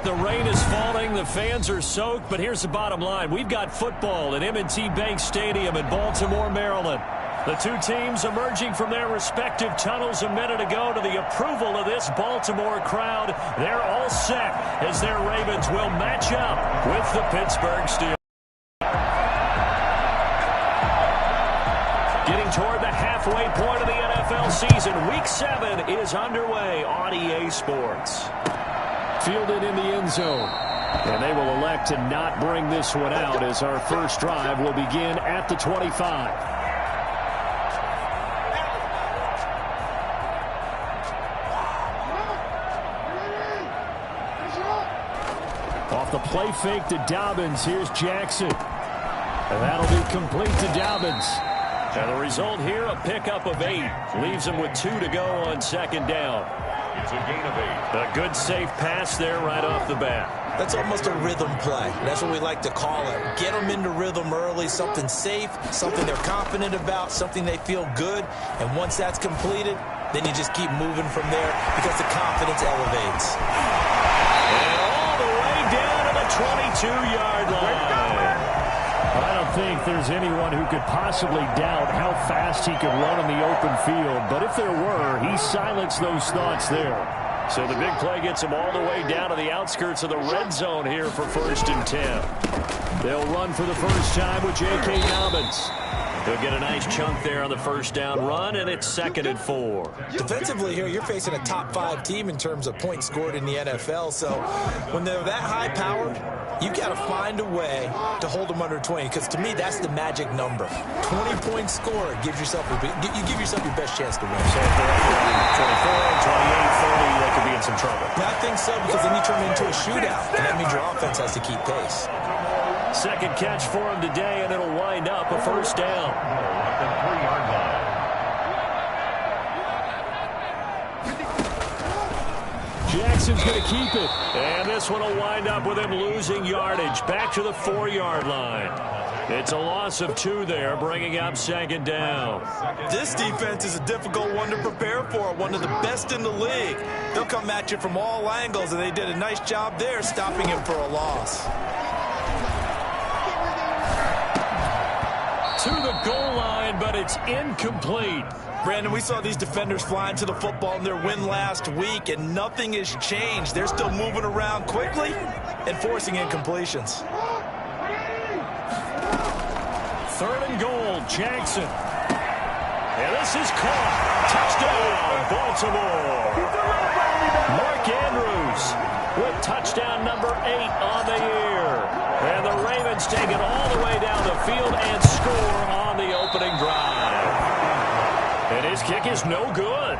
The rain is falling, the fans are soaked, but here's the bottom line. We've got football at M&T Bank Stadium in Baltimore, Maryland. The two teams emerging from their respective tunnels a minute ago to the approval of this Baltimore crowd. They're all set as their Ravens will match up with the Pittsburgh Steelers. Getting toward the halfway point of the NFL season, Week 7 is underway on EA Sports. Fielded in the end zone. And they will elect to not bring this one out as our first drive will begin at the 25. Off the play fake to Dobbins. Here's Jackson. And that'll be complete to Dobbins. And the result here, a pickup of 8. Leaves him with 2 to go on second down. It's a gain of 8. A good safe pass there right off the bat. That's almost a rhythm play. That's what we like to call it. Get them into rhythm early, something safe, something they're confident about, something they feel good. And once that's completed, then you just keep moving from there because the confidence elevates. And all the way down to the 22-yard line. I don't think there's anyone who could possibly doubt how fast he could run in the open field. But if there were, he silenced those thoughts there. So the big play gets him all the way down to the outskirts of the red zone here for 1st and 10. They'll run for the first time with J.K. Dobbins. He'll get a nice chunk there on the first down run, and it's 2nd and 4. Defensively here, you're facing a top 5 team in terms of points scored in the NFL. So when they're that high-powered, you've got to find a way to hold them under 20, because to me, that's the magic number. 20-point score gives yourself you give yourself your best chance to win. So if they're up 24, 28, 30, they could be in some trouble. Yeah, I think so, because then you turn it into a shootout, and that means your offense has to keep pace. Second catch for him today, and it'll wind up a first down. At the 3-yard line. Jackson's going to keep it. And this one will wind up with him losing yardage. Back to the 4-yard line. It's a loss of 2 there, bringing up 2nd down. This defense is a difficult one to prepare for, one of the best in the league. They'll come at you from all angles, and they did a nice job there stopping him for a loss. To the goal line, but it's incomplete. Brandon, we saw these defenders flying to the football in their win last week, and nothing has changed. They're still moving around quickly and forcing incompletions. 3rd and goal, Jackson. And this is caught. Touchdown, Baltimore. Mark Andrews with touchdown number 8 on the year. And the Ravens take it all the way down the field and score on the opening drive. And his kick is no good.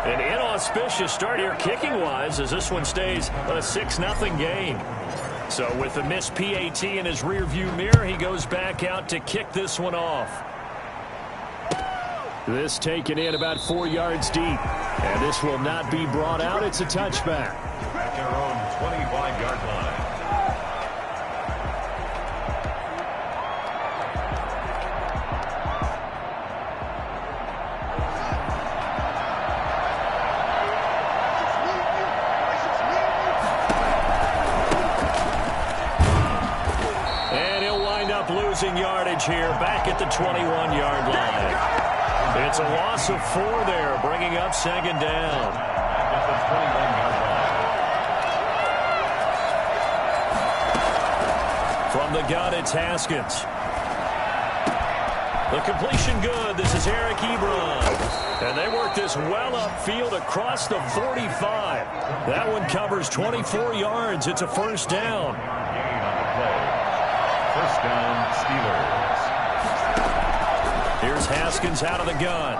An inauspicious start here kicking-wise as this one stays a 6-0 game. So with the missed PAT in his rearview mirror, he goes back out to kick this one off. This taken in about 4 yards deep. And this will not be brought out. It's a touchback. At their own 25-yard line. Losing yardage here back at the 21-yard line. It's a loss of 4 there, bringing up 2nd down. At the 21-yard line. From the gun, it's Haskins. The completion good. This is Eric Ebron. And they work this well upfield across the 45. That one covers 24 yards. It's a first down. First down, Steelers. Here's Haskins out of the gun.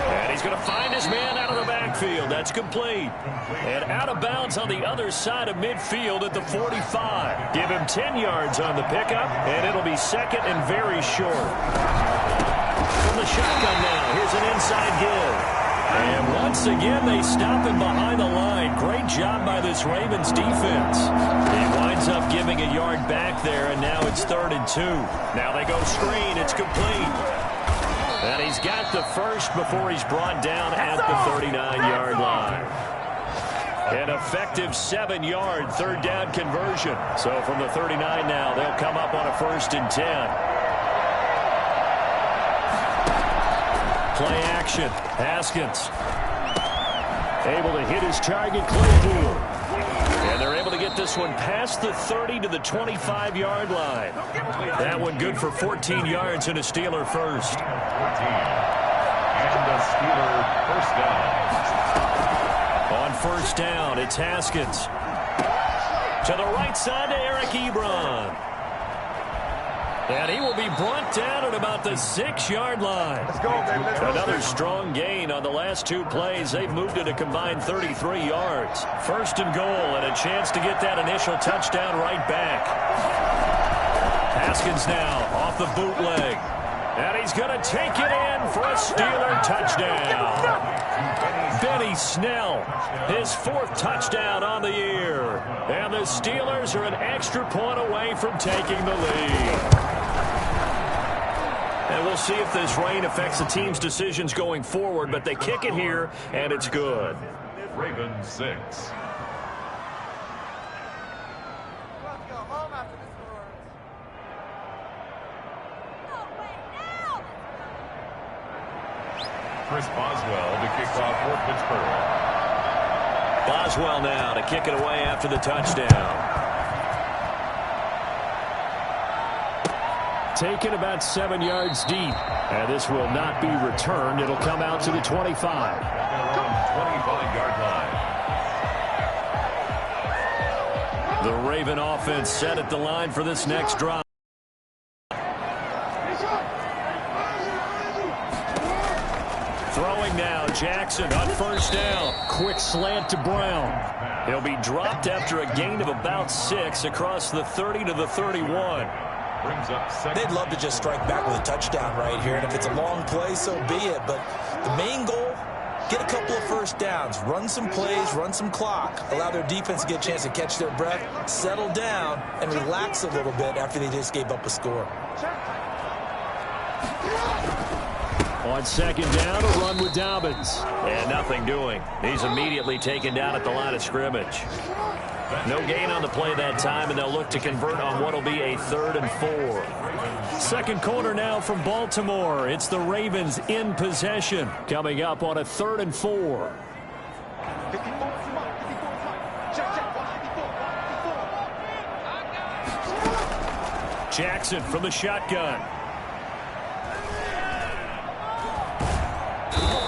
And he's going to find his man out of the backfield. That's complete. And out of bounds on the other side of midfield at the 45. Give him 10 yards on the pickup, and it'll be 2nd and very short. From the shotgun now, here's an inside give. And once again, they stop him behind the line. Great job by this Ravens defense. He winds up giving a yard back there, and now it's 3rd and 2. Now they go screen. It's complete. And he's got the first before he's brought down at the 39-yard line. An effective 7-yard third-down conversion. So from the 39 now, they'll come up on a 1st and 10. Play action. Haskins able to hit his target, Claypool. And they're able to get this one past the 30 to the 25-yard line. That one good for 14 yards and a Steeler first. And a Steeler first down. On 1st down, it's Haskins. To the right side to Eric Ebron. And he will be brought down at about the 6-yard line. Let's go, baby. Let's go. Another strong gain on the last 2 plays. They've moved it a combined 33 yards. 1st and goal, and a chance to get that initial touchdown right back. Haskins now off the bootleg. And he's going to take it in for a Steeler touchdown. Benny Snell, his 4th touchdown on the year. And the Steelers are an extra point away from taking the lead. And we'll see if this rain affects the team's decisions going forward, but they kick it here, and it's good. Ravens 6. Chris Boswell to kick off for Pittsburgh. Boswell now to kick it away after the touchdown. Taken about 7 yards deep. And this will not be returned. It'll come out to the 25. 25-yard line. The Raven offense set at the line for this next drive. Throwing now, Jackson on 1st down. Quick slant to Brown. He'll be dropped after a gain of about 6 across the 30 to the 31. They'd love to just strike back with a touchdown right here, and if it's a long play, so be it. But the main goal, get a couple of 1st downs, run some plays, run some clock, allow their defense to get a chance to catch their breath, settle down, and relax a little bit after they just gave up a score. On 2nd down, a run with Dobbins. And nothing doing. He's immediately taken down at the line of scrimmage. No gain on the play that time, and they'll look to convert on what will be a 3rd and 4. 2nd quarter now from Baltimore. It's the Ravens in possession. Coming up on a 3rd and 4. Jackson from the shotgun.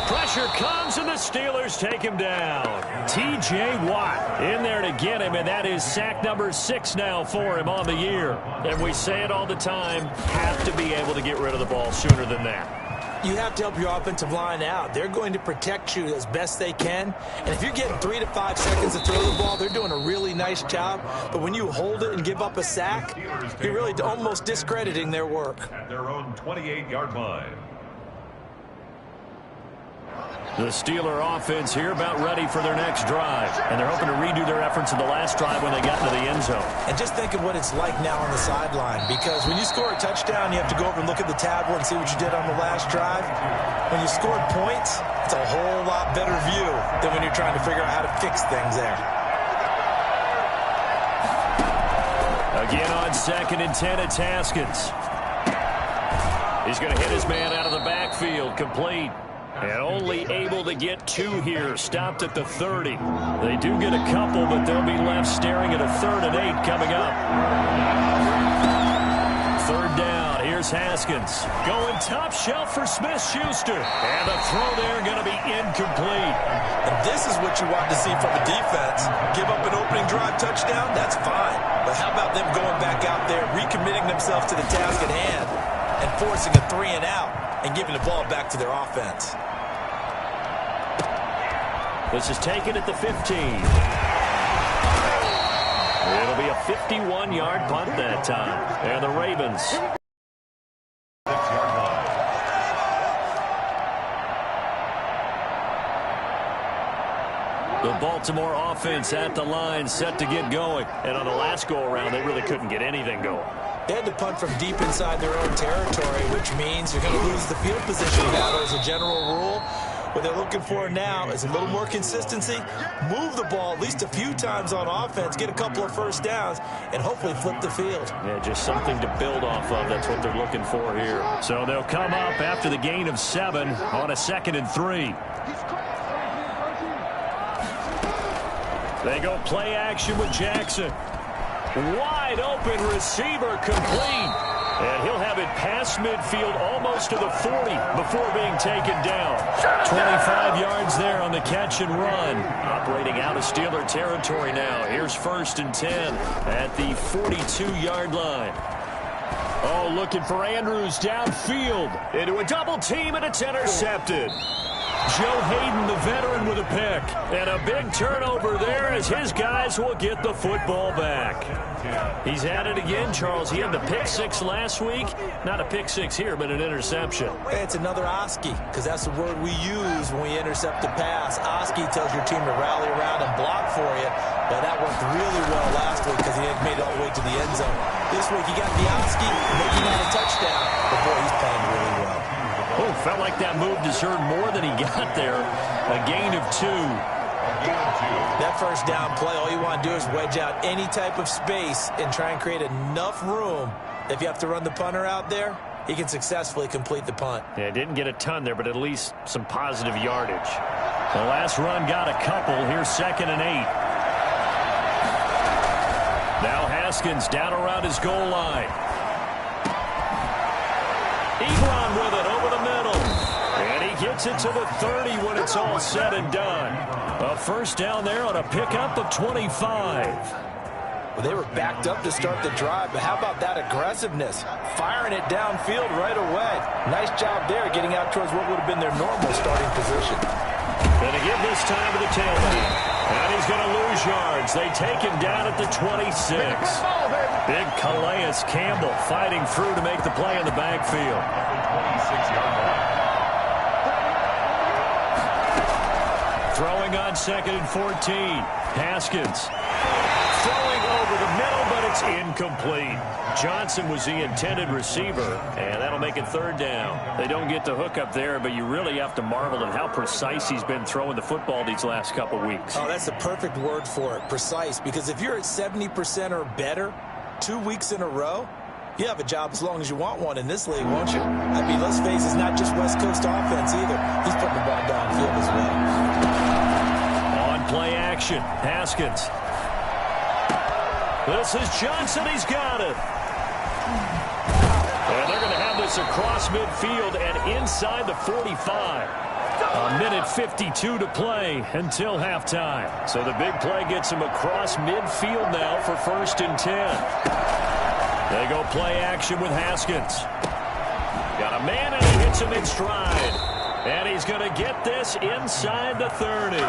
Pressure comes, and the Steelers take him down. T.J. Watt in there to get him, and that is sack number 6 now for him on the year. And we say it all the time, have to be able to get rid of the ball sooner than that. You have to help your offensive line out. They're going to protect you as best they can. And if you're getting 3 to 5 seconds to throw the ball, they're doing a really nice job. But when you hold it and give up a sack, you're really almost discrediting their work. At their own 28-yard line. The Steeler offense here about ready for their next drive. And they're hoping to redo their efforts in the last drive when they got into the end zone. And just think of what it's like now on the sideline. Because when you score a touchdown, you have to go over and look at the tablet and see what you did on the last drive. When you scored points, it's a whole lot better view than when you're trying to figure out how to fix things there. Again on 2nd and 10, it's Haskins. He's going to hit his man out of the backfield, complete. And only able to get 2 here, stopped at the 30. They do get a couple, but they'll be left staring at a 3rd and 8 coming up. 3rd down, here's Haskins. Going top shelf for Smith-Schuster. And the throw there going to be incomplete. And this is what you want to see from a defense. Give up an opening drive touchdown, that's fine. But how about them going back out there, recommitting themselves to the task at hand, and forcing a 3 and out, and giving the ball back to their offense. This is taken at the 15. It'll be a 51-yard punt that time. And the Ravens. 6-yard line. The Baltimore offense at the line, set to get going. And on the last go-around, they really couldn't get anything going. They had to punt from deep inside their own territory, which means you're going to lose the field position battle as a general rule. What they're looking for now is a little more consistency, move the ball at least a few times on offense, get a couple of first downs, and hopefully flip the field. Yeah, just something to build off of. That's what they're looking for here. So they'll come up after the gain of 7 on a 2nd and 3. They go play action with Jackson. Wide open receiver, complete. And he'll have it past midfield almost to the 40 before being taken down. 25 yards there on the catch and run. Operating out of Steeler territory now. Here's 1st and 10 at the 42-yard line. Oh, looking for Andrews downfield. Into a double team, and it's intercepted. Joe Hayden, the veteran, with a pick. And a big turnover there as his guys will get the football back. He's at it again, Charles. He had the pick 6 last week. Not a pick 6 here, but an interception. Hey, it's another Oski, because that's the word we use when we intercept a pass. Oski tells your team to rally around and block for you. But that worked really well last week because he had made it all the way to the end zone. This week he got the Oski, making that a touchdown. But boy, he's playing really well. Oh, felt like that move deserved more than he got there. A gain of 2. That first down play, all you want to do is wedge out any type of space and try and create enough room. If you have to run the punter out there, he can successfully complete the punt. Yeah, didn't get a ton there, but at least some positive yardage. The last run got a couple. Here's 2nd and 8. Now Haskins down around his goal line. Ebron with it over the middle. And he gets it to the 30 when it's all said and done. A first down there on a pickup of 25. Well, they were backed up to start the drive, but how about that aggressiveness? Firing it downfield right away. Nice job there getting out towards what would have been their normal starting position. Going to give this time to the tailback. And he's going to lose yards. They take him down at the 26. Big Calais Campbell fighting through to make the play in the backfield. 26-yard line. Throwing on 2nd and 14. Haskins throwing over the middle, but it's incomplete. Johnson was the intended receiver, and that'll make it 3rd down. They don't get the hook up there, but you really have to marvel at how precise he's been throwing the football these last couple weeks. Oh, that's the perfect word for it, precise, because if you're at 70% or better 2 weeks in a row, you have a job as long as you want one in this league, won't you? I mean, let's face it, it's not just West Coast offense either. He's putting the ball downfield as well. On play action, Haskins. This is Johnson. He's got it. And they're going to have this across midfield and inside the 45. A minute 52 to play until halftime. So the big play gets him across midfield now for 1st and 10. They go play action with Haskins. Got a man and he hits him in stride. And he's going to get this inside the 30.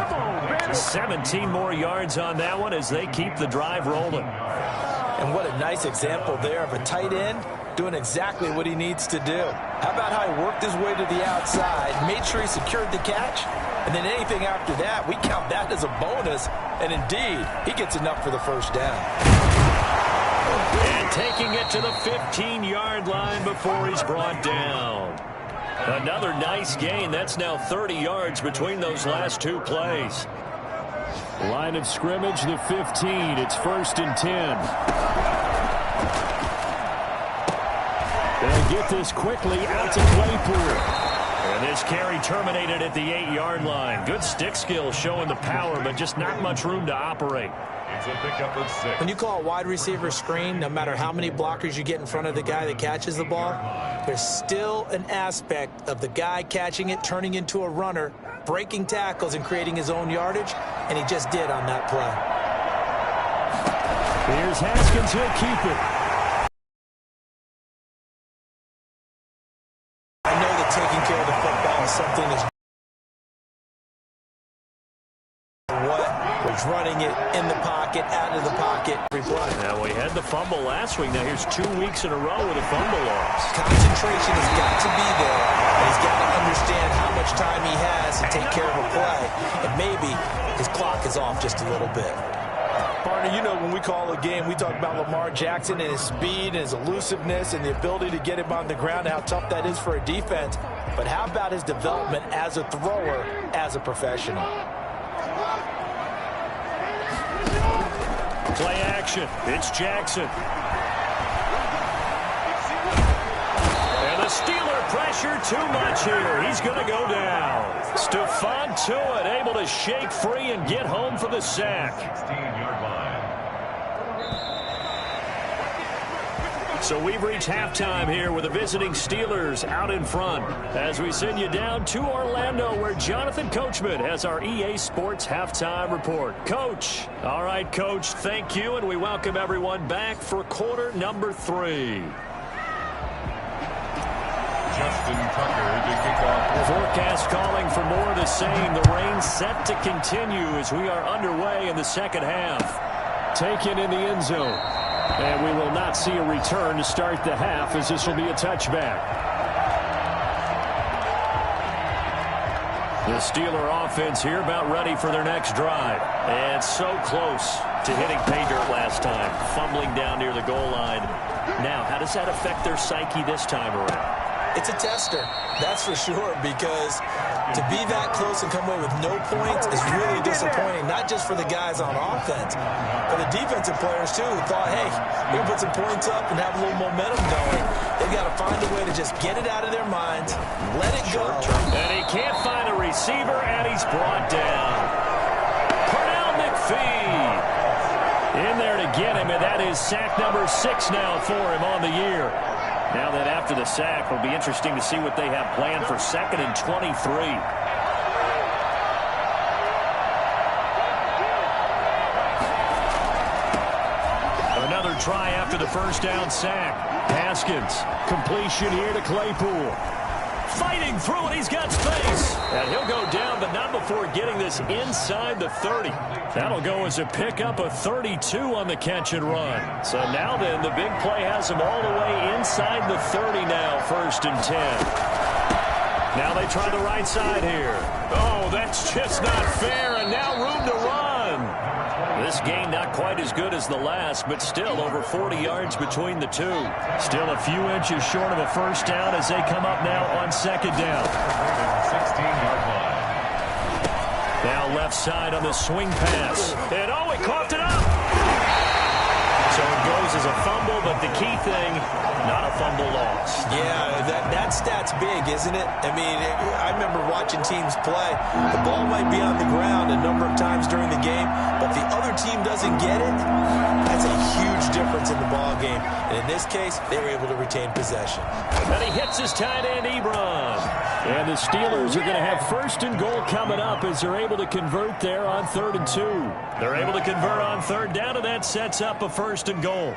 17 more yards on that one as they keep the drive rolling. And what a nice example there of a tight end doing exactly what he needs to do. How about how he worked his way to the outside, made sure he secured the catch, and then anything after that, we count that as a bonus. And indeed, he gets enough for the first down. And taking it to the 15-yard line before he's brought down. Another nice gain. That's now 30 yards between those last 2 plays. Line of scrimmage, the 15. It's 1st and 10. They'll get this quickly out to Claypool. And this carry terminated at the 8-yard line. Good stick skill showing the power, but just not much room to operate. It's a pickup of 6. When you call a wide receiver screen, no matter how many blockers you get in front of the guy that catches the ball, there's still an aspect of the guy catching it, turning into a runner, breaking tackles and creating his own yardage, and he just did on that play. Here's Haskins. He'll keep it. I know that taking care of the football is something that's was running it in the pocket, out of the pocket, every play. Now, we had the fumble last week. Now, here's 2 weeks in a row with a fumble loss. Concentration has got to be there, and he's got to understand how much time he has to take care of a play, and maybe his clock is off just a little bit. Partner, you know when we call a game, we talk about Lamar Jackson and his speed and his elusiveness and the ability to get him on the ground and how tough that is for a defense. but how about his development as a thrower, as a professional? Play action. It's Jackson. And the Steeler pressure too much here. He's going to go down. Stephon Tuitt able to shake free and get home for the sack. 16-yard line. So we've reached halftime here with the visiting Steelers out in front as we send you down to Orlando where Jonathan Coachman has our EA Sports Halftime Report. Coach. All right, Coach, thank you, and we welcome everyone back for quarter number 3. Justin Tucker to kick off. Forecast calling for more of the same. The rain set to continue as we are underway in the second half. Taken in the end zone. And we will not see a return to start the half as this will be a touchback. The Steeler offense here about ready for their next drive. And so close to hitting pay dirt last time. Fumbling down near the goal line. Now, how does that affect their psyche this time around? It's a tester, that's for sure, because to be that close and come away with no points is really disappointing, not just for the guys on offense, but the defensive players, too, who thought, hey, we can put some points up and have a little momentum going. They've got to find a way to just get it out of their minds, let it go. And he can't find a receiver, and he's brought down. Pernell McPhee in there to get him, and that is sack number 6 now for him on the year. Now that after the sack, it'll be interesting to see what they have planned for 2nd and 23. Another try after the first down sack. Haskins, completion here to Claypool. Fighting through it, he's got space. And he'll go down, but not before getting this inside the 30. That'll go as a pickup of 32 on the catch and run. So now then, the big play has him all the way inside the 30 now, 1st and 10. Now they try the right side here. Oh, that's just not fair, and now room to run. This game not quite as good as the last, but still over 40 yards between the two. Still a few inches short of a first down as they come up now on 2nd down. 16-yard line. Now left side on the swing pass. And oh, he coughed it up. So it goes as a fumble, but the key thing, not a fumble loss. Yeah, that stat's big, isn't it? I mean, I remember watching teams play. The ball might be on the ground a number of times during the game, but the other team doesn't get it. That's a huge difference in the ball game. And in this case, they were able to retain possession. And he hits his tight end, Ebron. And the Steelers are going to have 1st and goal coming up as they're able to convert there on 3rd and 2. They're able to convert on 3rd down, and that sets up a 1st and goal.